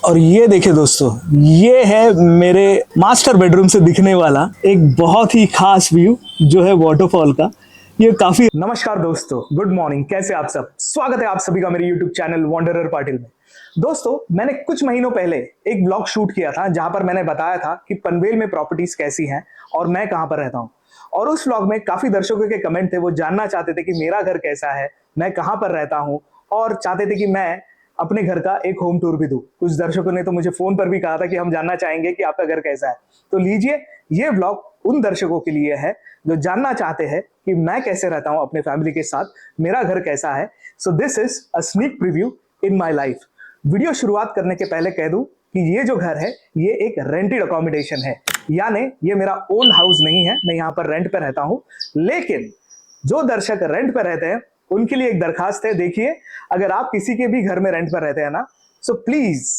और ये देखिए दोस्तों, ये है मेरे मास्टर बेडरूम से दिखने वाला एक बहुत ही खास व्यू जो है वाटरफॉल का। ये काफी। नमस्कार दोस्तों, गुड मॉर्निंग, कैसे आप सब। स्वागत है आप सभी का मेरे यूट्यूब चैनल वॉन्डरर पाटिल में। दोस्तों, मैंने कुछ महीनों पहले एक ब्लॉग शूट किया था जहां पर मैंने बताया था कि पनवेल में प्रॉपर्टीज कैसी हैं और मैं कहां पर रहता हूं। और उस व्लॉग में काफी दर्शकों के कमेंट थे, वो जानना चाहते थे कि मेरा घर कैसा है, मैं कहां पर रहता हूं, और चाहते थे कि मैं अपने घर का एक होम टूर भी दूं। कुछ दर्शकों ने तो मुझे फोन पर भी कहा था कि हम जानना चाहेंगे कि आपका घर कैसा है। तो लीजिए, ये व्लॉग उन दर्शकों के लिए है जो जानना चाहते हैं कि मैं कैसे रहता हूं अपने फैमिली के साथ, मेरा घर कैसा है। So this is a sneak preview in my life. Video शुरुआत करने के पहले कह दूं कि ये जो घर है ये एक रेंटेड अकोमोडेशन है, यानी ये मेरा ओन हाउस नहीं है, मैं यहाँ पर रेंट पे रहता हूँ। लेकिन जो दर्शक रेंट पर रहते हैं उनके लिए एक दरखास्त है। देखिए, अगर आप किसी के भी घर में रेंट पर रहते हैं ना, सो प्लीज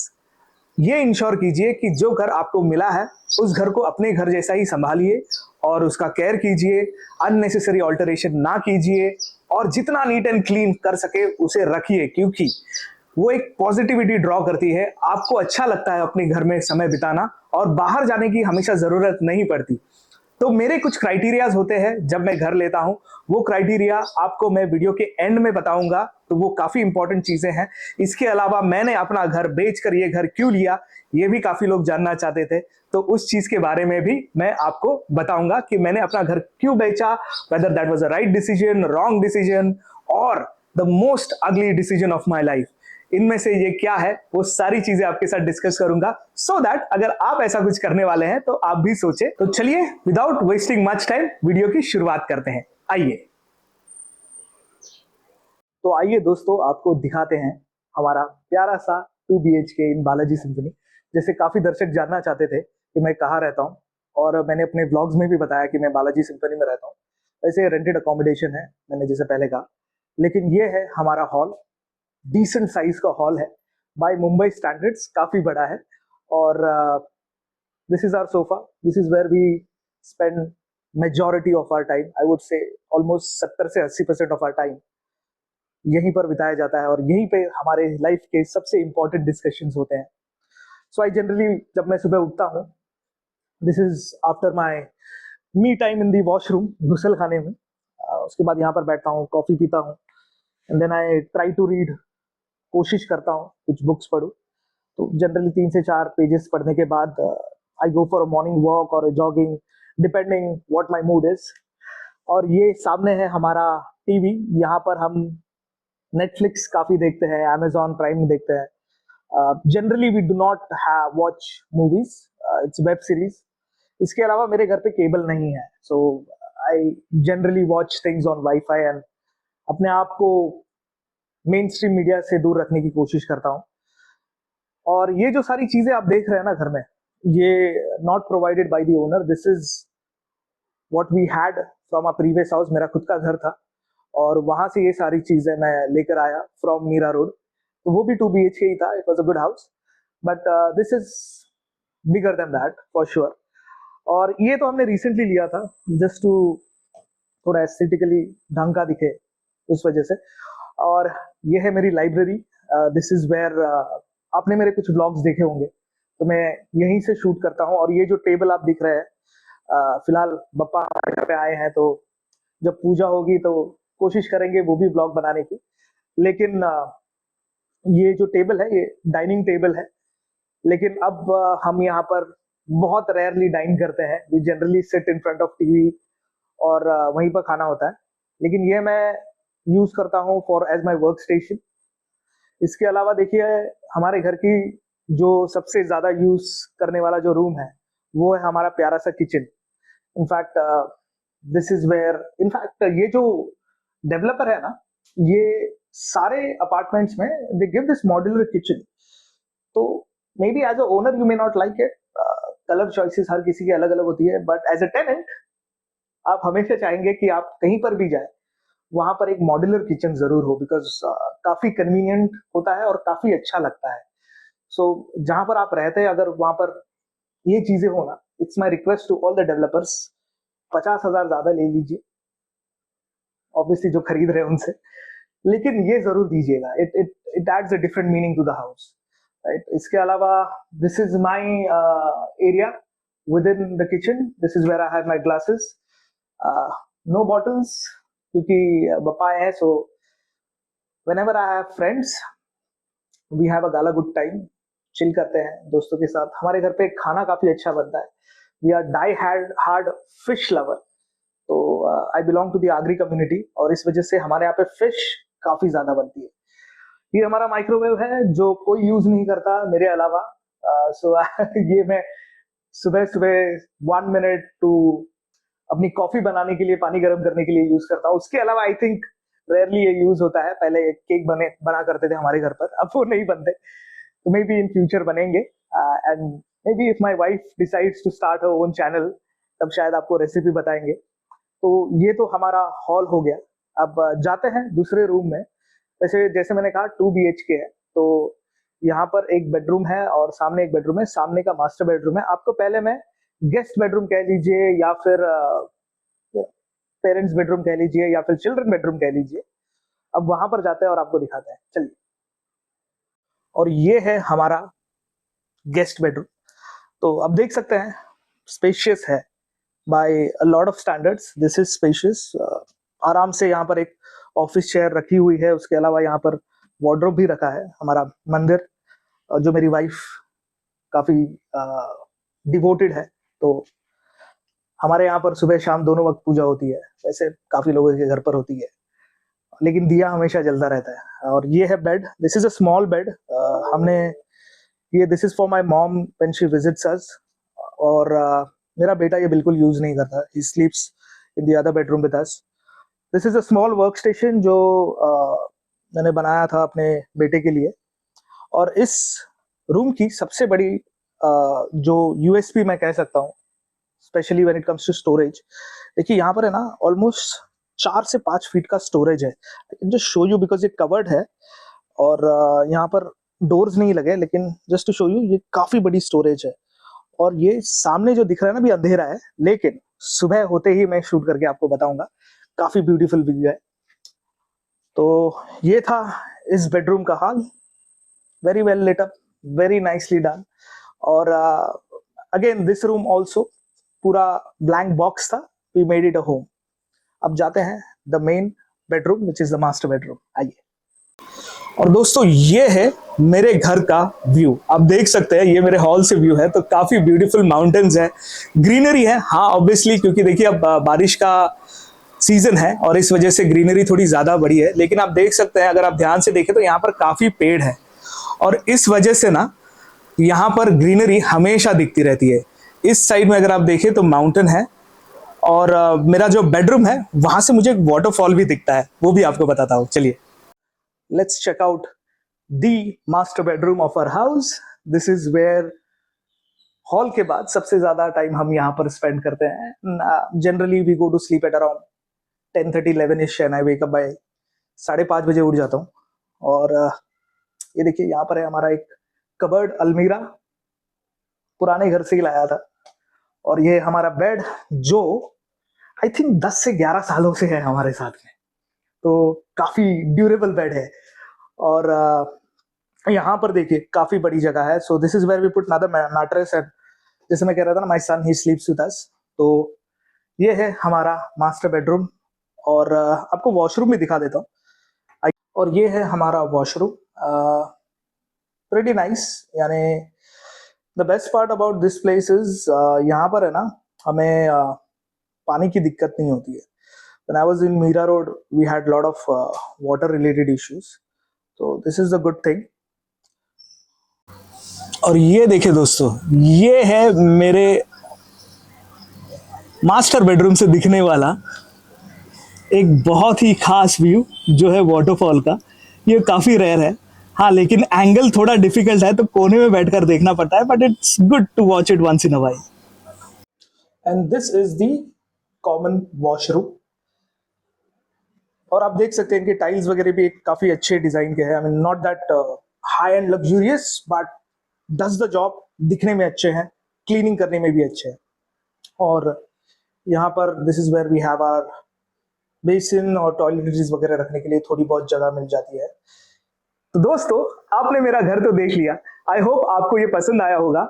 ये इंश्योर कीजिए कि जो घर आपको मिला है उस घर को अपने घर जैसा ही संभालिए और उसका केयर कीजिए, अननेसेसरी ऑल्टरेशन ना कीजिए, और जितना नीट एंड क्लीन कर सके उसे रखिए, क्योंकि वो एक पॉजिटिविटी ड्रॉ करती है। आपको अच्छा लगता है अपने घर में समय बिताना और बाहर जाने की हमेशा जरूरत नहीं पड़ती। तो मेरे कुछ क्राइटेरियाज होते हैं जब मैं घर लेता हूं, वो क्राइटेरिया आपको मैं वीडियो के एंड में बताऊंगा, तो वो काफी इंपॉर्टेंट चीजें हैं। इसके अलावा मैंने अपना घर बेचकर ये घर क्यों लिया, ये भी काफी लोग जानना चाहते थे, तो उस चीज के बारे में भी मैं आपको बताऊंगा कि मैंने अपना घर क्यों बेचा, whether that was a right decision, wrong decision, और द मोस्ट अगली डिसीजन ऑफ माई लाइफ। इनमें से ये क्या है, वो सारी चीजें आपके साथ डिस्कस करूंगा, सो दैट अगर आप ऐसा कुछ करने वाले हैं तो आप भी सोचे। तो चलिए, without wasting much time video की शुरुआत करते हैं। आइए, तो आइए दोस्तों, आपको दिखाते हैं हमारा प्यारा सा 2 BHK इन बालाजी सिंफनी। जैसे काफी दर्शक जानना चाहते थे कि मैं कहाँ रहता हूँ, और मैंने अपने ब्लॉग्स में भी बताया कि मैं बालाजी सिंफनी में रहता हूँ। वैसे रेंटेड अकोमोडेशन है, मैंने जैसे पहले कहा। लेकिन ये है हमारा हॉल, डिसेंट साइज का हॉल है, बाय मुंबई स्टैंडर्ड्स काफी बड़ा है। और this is our sofa, this is where we spend majority of our time, I would say almost 70 से 80% ऑफ आवर टाइम यहीं पर बिताया जाता है, और यहीं पे हमारे लाइफ के सबसे इंपॉर्टेंट डिस्कशंस होते हैं। सो आई जनरली, जब मैं सुबह उठता हूँ, this is after my me time in the washroom, गुसल खाने में। उसके बाद यहाँ पर बैठता हूँ, कॉफी पीता हूँ, and then I try to read, कोशिश करता हूँ कुछ बुक्स पढूं। तो जनरली 3 से 4 पेजेस पढ़ने के बाद I go for a morning walk और jogging, depending what my mood is. और ये सामने है हमारा टीवी, यहाँ पर हम नेटफ्लिक्स काफी देखते हैं, अमेजॉन प्राइम देखते हैं। Generally we do not watch movies, it's web series. इसके अलावा मेरे घर पे केबल नहीं है, so I generally watch things on wifi, and अपने आप को मेन स्ट्रीम मीडिया से दूर रखने की कोशिश करता हूँ। और ये जो सारी चीजें आप देख रहे हैं ना घर में, ये not provided by the owner, this is what we had from a previous house. मेरा खुद का घर था और वहां से ये सारी चीजें मैं लेकर आया फ्रॉम मीरा रोड। तो वो भी 2 BHK ही था, it was a good house, but this is bigger than that for sure. और ये तो हमने रिसेंटली लिया था जस्ट टू थोड़ा एस्थेटिकली ढंग का दिखे, उस वजह से। और ये है मेरी लाइब्रेरी, दिस इज वेयर, आपने मेरे कुछ ब्लॉग्स देखे होंगे, तो मैं यहीं से शूट करता हूँ। और ये जो टेबल आप दिख रहे हैं, फिलहाल बप्पा हमारे घर पे आए हैं, तो जब पूजा होगी तो कोशिश करेंगे वो भी ब्लॉग बनाने की। लेकिन ये जो टेबल है ये डाइनिंग टेबल है, लेकिन अब हम यहाँ पर बहुत रेयरली डाइन करते हैं, we generally sit in front of TV, और वहीं पर खाना होता है। लेकिन ये मैं यूज करता हूँ for as my workstation. इसके अलावा देखिए, हमारे घर की जो सबसे ज्यादा यूज करने वाला जो रूम है वो है हमारा प्यारा सा kitchen. In fact this is where, in fact ये जो डेवलपर है ना, ये सारे अपार्टमेंट्स में they give this modular kitchen. तो maybe as a owner you may not like it, colour choices हर किसी की अलग अलग होती है, बट एज अ टेनेंट आप हमेशा चाहेंगे कि आप कहीं पर भी जाए वहां पर एक मॉड्यूलर किचन जरूर हो, बिकॉज काफी कन्वीनियंट होता है और काफी अच्छा लगता है। सो जहां पर आप रहते हैं, अगर वहां पर ये चीजें हो ना, it's my request to all the developers, 50,000 ज्यादा ले लीजिए ऑब्वियसली जो खरीद रहे हैं उनसे, लेकिन ये जरूर दीजिएगा, it it it adds a different meaning to the house. Right. इसके अलावा this is my area within the kitchen. This is where I have my glasses, no bottles क्योंकि बप्पा है। So whenever I have friends, we have a gala good time, chill करते हैं दोस्तों के साथ। हमारे घर पे खाना काफी अच्छा बनता है। We are die hard fish lover. तो I belong to the Agri community और इस वजह से हमारे यहाँ पे फिश काफी ज्यादा बनती है। ये हमारा माइक्रोवेव है जो कोई यूज नहीं करता मेरे अलावा। सो ये मैं सुबह सुबह 1 मिनट टू अपनी कॉफी बनाने के लिए, पानी गर्म करने के लिए यूज करता हूँ। उसके अलावा आई थिंक रेयरली ये यूज होता है। पहले केक बना करते थे हमारे घर पर, अब वो नहीं बनते, तो मे बी इन फ्यूचर बनेंगे। And maybe if my wife decides to start her own channel, तब शायद आपको रेसिपी बताएंगे। तो ये तो हमारा हॉल हो गया। अब जाते हैं दूसरे रूम में। वैसे जैसे मैंने कहा 2 BHK है, तो यहाँ पर एक बेडरूम है और सामने एक बेडरूम है। सामने का मास्टर बेडरूम है। आपको पहले मैं गेस्ट बेडरूम कह लीजिए या फिर पेरेंट्स बेडरूम कह लीजिए या फिर चिल्ड्रन बेडरूम कह लीजिए। अब वहां पर जाते हैं और आपको दिखाते हैं, चलिए। और ये है हमारा गेस्ट बेडरूम। तो अब देख सकते हैं स्पेशियस है by a lot of standards. This is spacious. आराम से यहाँ पर एक ऑफिस चेयर रखी हुई है। उसके अलावा यहाँ पर वार्डरोब भी रखा है। हमारा मंदिर, जो मेरी वाइफ काफी डिवोटेड है, तो हमारे यहाँ पर सुबह शाम दोनों वक्त पूजा होती है। वैसे काफी लोगों के घर पर होती है, लेकिन दिया हमेशा जलता रहता है। और ये है bed. This is a small bed. हमने ये, this is for my mom when she visits us. और मेरा बेटा ये बिल्कुल यूज नहीं करता। He sleeps in the other bedroom with us. This is a small work station जो मैंने बनाया था अपने बेटे के लिए। और इस रूम की सबसे बड़ी जो यूएसपी मैं कह सकता हूँ, specially when it comes to storage, देखिए यहाँ पर है ना ऑलमोस्ट 4 से 5 फीट का स्टोरेज है। जस्ट शो यू बिकॉज ये कवर्ड है और यहाँ पर डोर्स नहीं लगे, लेकिन जस्ट टू शो यू ये काफी बड़ी स्टोरेज है। और ये सामने जो दिख रहा है ना, भी अंधेरा है, लेकिन सुबह होते ही मैं शूट करके आपको बताऊंगा। काफी ब्यूटीफुल व्यू है। तो ये था इस बेडरूम का हाल। Very well lit up, very nicely done. और अगेन दिस रूम ऑल्सो पूरा ब्लैंक बॉक्स था। We made it a home. अब जाते हैं the main bedroom which is the master bedroom. आइए। और दोस्तों ये है मेरे घर का व्यू। आप देख सकते हैं ये मेरे हॉल से व्यू है। तो काफी ब्यूटीफुल माउंटेन्स है, ग्रीनरी है। हाँ ऑब्वियसली, क्योंकि देखिए अब बारिश का सीजन है और इस वजह से ग्रीनरी थोड़ी ज्यादा बड़ी है। लेकिन आप देख सकते हैं, अगर आप ध्यान से देखें तो यहाँ पर काफी पेड़ है और इस वजह से ना यहाँ पर ग्रीनरी हमेशा दिखती रहती है। इस साइड में अगर आप देखें तो माउंटेन है और मेरा जो बेडरूम है वहां से मुझे एक वाटरफॉल भी दिखता है, वो भी आपको बताता हूँ। चलिए, let's check out the master bedroom of our house. This is where hall के बाद सबसे ज्यादा टाइम हम यहाँ पर स्पेंड करते हैं। Generally we go to sleep at around 10:30-11 ish and I wake up by 5:30 बजे उठ जाता हूँ। और ये देखिए यहाँ पर है हमारा एक कबर्ड अलमीरा, पुराने घर से ही लाया था। और ये हमारा बेड जो आई थिंक 10 से 11 सालों से है हमारे साथ में, तो काफी ड्यूरेबल बेड है। और यहाँ पर देखिए काफी बड़ी जगह है। So this is where we put another mattress and जैसे मैं कह रहा था ना, my son he स्लीप्स with us. तो ये है हमारा मास्टर बेडरूम। और आपको वॉशरूम भी दिखा देता हूँ। और ये है हमारा वॉशरूम, प्रीटी नाइस। यानी the best part about this place is यहाँ पर है ना हमें पानी की दिक्कत नहीं होती है। When I was in Mira Road, we had lot of water related issues. So this is the good thing. और ये देखिए दोस्तों, ये है मेरे मास्टर बेडरूम से दिखने वाला एक बहुत ही खास व्यू जो है वाटरफॉल का। ये काफी रेयर है, हाँ, लेकिन एंगल थोड़ा डिफिकल्ट है तो कोने में बैठकर देखना पड़ता है, but it's good to watch it once in a while. And this is the common washroom. और आप देख सकते हैं इनके टाइल्स वगैरह भी काफी अच्छे डिजाइन के हैं। I mean not that high and luxurious, but does the job. दिखने में अच्छे हैं, क्लीनिंग करने में भी अच्छे हैं। और यहाँ पर this is where we have our basin और टॉयलेटरीज वगैरह रखने के लिए थोड़ी बहुत जगह मिल जाती है। तो दोस्तों, आपने मेरा घर तो देख लिया। आई होप आपको ये पसंद आया होगा।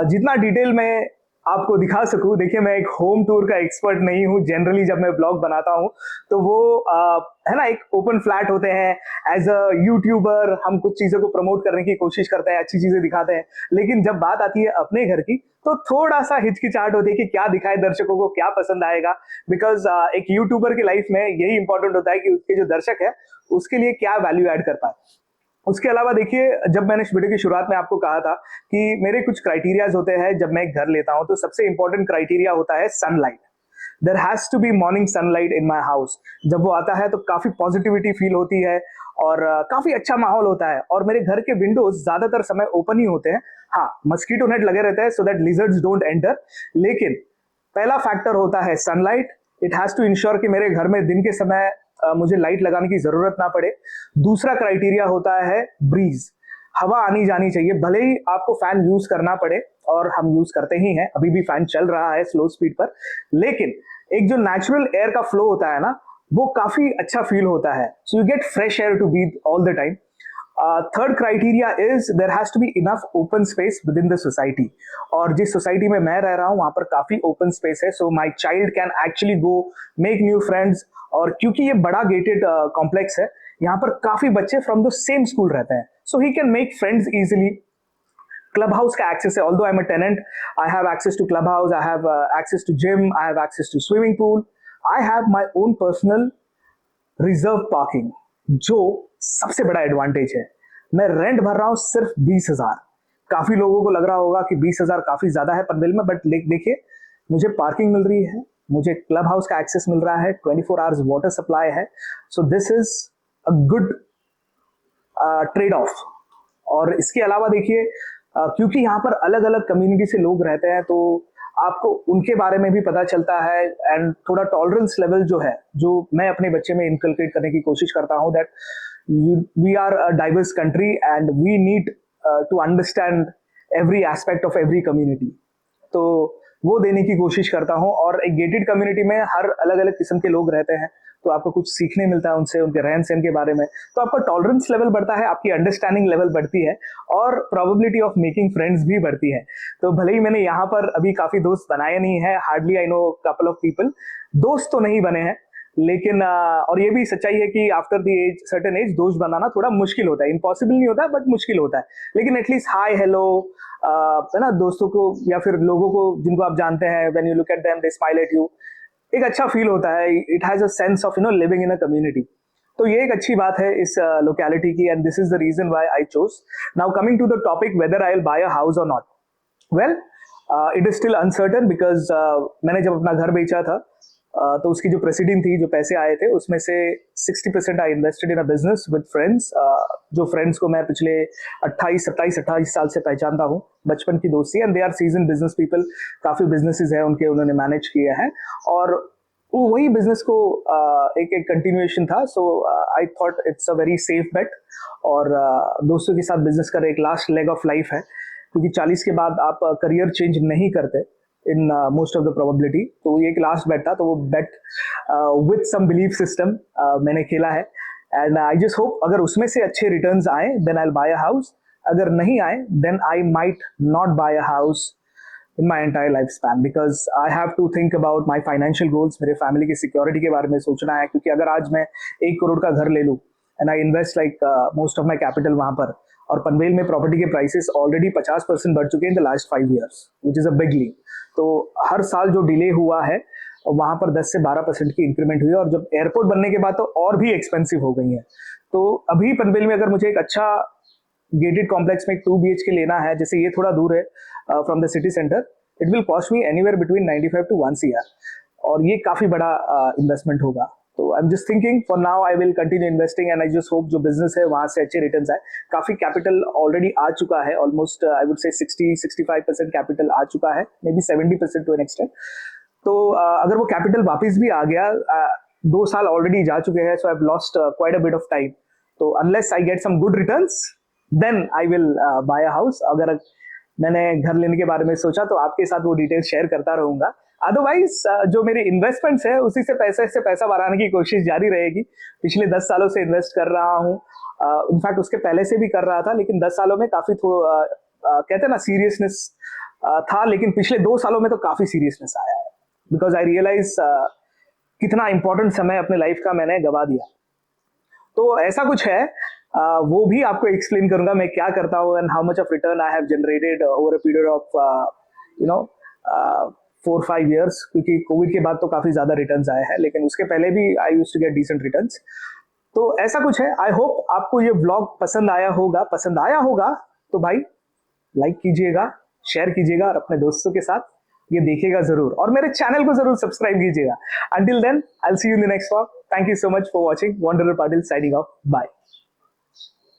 जितना डिटेल में आपको दिखा सकूं, देखिए मैं एक होम टूर का एक्सपर्ट नहीं हूं। जनरली जब मैं ब्लॉग बनाता हूं तो वो है ना, एक ओपन फ्लैट होते हैं। एज अ यूट्यूबर हम कुछ चीजों को प्रमोट करने की कोशिश करते हैं, अच्छी चीजें दिखाते हैं। लेकिन जब बात आती है अपने घर की तो थोड़ा सा हिचकिचाहट होती है कि क्या दिखाए दर्शकों को, क्या पसंद आएगा। बिकॉज एक यूट्यूबर की लाइफ में यही इंपॉर्टेंट होता है कि उसके जो दर्शक है उसके लिए क्या वैल्यू ऐड कर पाए। उसके अलावा देखिए, जब मैंने इस वीडियो की शुरुआत में आपको कहा था कि मेरे कुछ क्राइटेरियाज होते हैं जब मैं एक घर लेता हूं, तो सबसे इंपॉर्टेंट क्राइटेरिया होता है sunlight. There has to be morning sunlight in my house. जब वो आता है तो काफी पॉजिटिविटी फील होती है और काफी अच्छा माहौल होता है। और मेरे घर के विंडोज ज्यादातर समय ओपन ही होते हैं। हाँ, मस्कीटो नेट लगे रहते हैं so that lizards don't enter. लेकिन पहला फैक्टर होता है sunlight. It has to ensure कि मेरे घर में दिन के समय मुझे लाइट लगाने की जरूरत ना पड़े। दूसरा क्राइटेरिया होता है ब्रीज। हवा आनी जानी चाहिए, भले ही आपको फैन यूज करना पड़े, और हम यूज करते ही हैं, अभी भी फैन चल रहा है स्लो स्पीड पर। लेकिन एक जो नेचुरल एयर का फ्लो होता है ना, वो काफी अच्छा फील होता है। So you get fresh air to breathe all the time. Third criteria is there has to be enough open space within the society. और जिस सोसाइटी में मैं रह रहा हूँ वहां पर काफी ओपन स्पेस है, so my child can actually go make new friends. और क्योंकि ये बड़ा गेटेड कॉम्प्लेक्स है, यहाँ पर काफी बच्चे फ्रॉम द सेम स्कूल रहते हैं, so he can make friends easily. Club house का एक्सेस है, although I am a tenant, I have access to club house, I have access to gym, I have access to swimming pool, I have my own personal reserve parking, जो सबसे बड़ा advantage है। मैं rent भर रहा हूं सिर्फ 20,000। काफी लोगों को लग रहा होगा कि 20,000 काफी ज्यादा है पनवेल में, बट देखिए, मुझे पार्किंग मिल रही है, मुझे क्लब हाउस का एक्सेस मिल रहा है, 24 आवर्स वाटर सप्लाई है। So this is a good trade off. और इसके अलावा देखिए, क्योंकि यहाँ पर अलग अलग कम्युनिटी से लोग रहते हैं, तो आपको उनके बारे में भी पता चलता है। एंड थोड़ा टॉलरेंस लेवल जो है, जो मैं अपने बच्चे में इनकलकेट करने की कोशिश करता हूँ, that we are a diverse country and we need to understand every aspect of every community. तो वो देने की कोशिश करता हूँ। और एक गेटेड कम्युनिटी में हर अलग अलग किस्म के लोग रहते हैं, तो आपको कुछ सीखने मिलता है उनसे, उनके रहन सहन के बारे में। तो आपका टॉलरेंस लेवल बढ़ता है, आपकी अंडरस्टैंडिंग लेवल बढ़ती है, और प्रोबेबिलिटी ऑफ मेकिंग फ्रेंड्स भी बढ़ती है। तो भले ही मैंने यहाँ पर अभी काफी दोस्त बनाए नहीं है, hardly I know couple of people, दोस्त तो नहीं बने हैं। लेकिन और ये भी सच्चाई है कि after the age, certain age, दोस्त बनाना थोड़ा मुश्किल होता है। इम्पॉसिबल नहीं होता, बट मुश्किल होता है। लेकिन एटलीस्ट हाय हेलो, है ना, दोस्तों को या फिर लोगों को जिनको आप जानते हैं, when you look at them they smile at you, एक अच्छा फील होता है। It has a sense of living in a community. तो ये एक अच्छी बात है इस लोकेलिटी की, and this is the reason why I chose. Now coming to the topic whether I will buy a house और नॉट। Well, it is still uncertain, because मैंने जब अपना घर बेचा था, तो उसकी जो प्रेसिडेंट थी, जो पैसे आए थे, उसमें से 60% I invested in a business with friends. जो फ्रेंड्स को मैं पिछले 28 साल से पहचानता हूँ, बचपन की दोस्ती, and they are seasoned business people. काफी बिजनेसेस है उनके, उन्होंने मैनेज किए हैं, और वो वही बिजनेस को एक एक कंटिन्यूएशन था। So I thought it's a very safe bet. और दोस्तों के साथ बिजनेस कर एक लास्ट लेग ऑफ लाइफ है, क्योंकि 40 के बाद आप करियर चेंज नहीं करते in most of the probability. तो ये एक लास्ट बेट था, तो वो बेट विद सम बिलीफ सिस्टम मैंने खेला है। एंड आई जस्ट होप अगर उसमें से अच्छे रिटर्न्स आए then I will buy a house, अगर नहीं आए then I might not buy a house in my entire lifespan, because I have to think about my financial goals। मेरे family की सिक्योरिटी के बारे में सोचना है, क्योंकि अगर आज मैं 1 करोड़ का घर ले लूं and I invest like most of my capital वहां पर, और पनवेल में प्रॉपर्टी के प्राइसेस ऑलरेडी 50% बढ़ चुके हैं in the last 5 years, which is a big leap. तो हर साल जो डिले हुआ है वहां पर 10 से 12% की इंक्रीमेंट हुई है, और जब एयरपोर्ट बनने के बाद तो और भी एक्सपेंसिव हो गई है। तो अभी पनवेल में अगर मुझे एक अच्छा गेटेड कॉम्प्लेक्स में एक 2 BHK लेना है, जैसे ये थोड़ा दूर है from the city centre, it will cost me anywhere between 95 to 1 CR, और ये काफी बड़ा इन्वेस्टमेंट होगा। तो I am just thinking for now I will continue investing, and I just hope जो बिजनेस है वहां से अच्छे रिटर्न्स आए। काफी कैपिटल ऑलरेडी आ चुका है, ऑलमोस्ट आई वुड से 60-65% कैपिटल आ चुका है, maybe 70% to an extent. तो अगर वो कैपिटल वापस भी आ गया, 2 साल ऑलरेडी जा चुके हैं, so I have lost quite a bit of time. तो unless I get some good returns then I will buy a house. अगर मैंने घर लेने के बारे में सोचा तो आपके साथ वो डिटेल्स शेयर करता रहूंगा। अदरवाइज जो मेरे इन्वेस्टमेंट्स है उसी से पैसा बढ़ाने की कोशिश जारी रहेगी। पिछले 10 सालों से इन्वेस्ट कर रहा हूँ, इनफैक्ट उसके पहले से भी कर रहा था, लेकिन 10 सालों में काफी कहते हैं ना सीरियसनेस था, लेकिन पिछले 2 सालों में तो काफी सीरियसनेस आया है, बिकॉज आई रियलाइज कितना इंपॉर्टेंट समय अपने लाइफ का मैंने गवा दिया। तो ऐसा कुछ है, वो भी आपको एक्सप्लेन करूंगा मैं क्या करता हूँ and how much of return I have generated over a period of 4-5 years, क्योंकि कोविड के बाद तो काफी ज्यादा रिटर्न्स आए हैं, लेकिन उसके पहले भी I used to get decent returns. तो ऐसा कुछ है। आई होप आपको ये व्लॉग पसंद आया होगा तो भाई लाइक कीजिएगा, शेयर कीजिएगा और अपने दोस्तों के साथ ये देखिएगा जरूर, और मेरे चैनल को जरूर सब्सक्राइब कीजिएगा। Until then I will see you in the next vlog. Thank you so much for watching. Wonderful Patil signing off. Bye.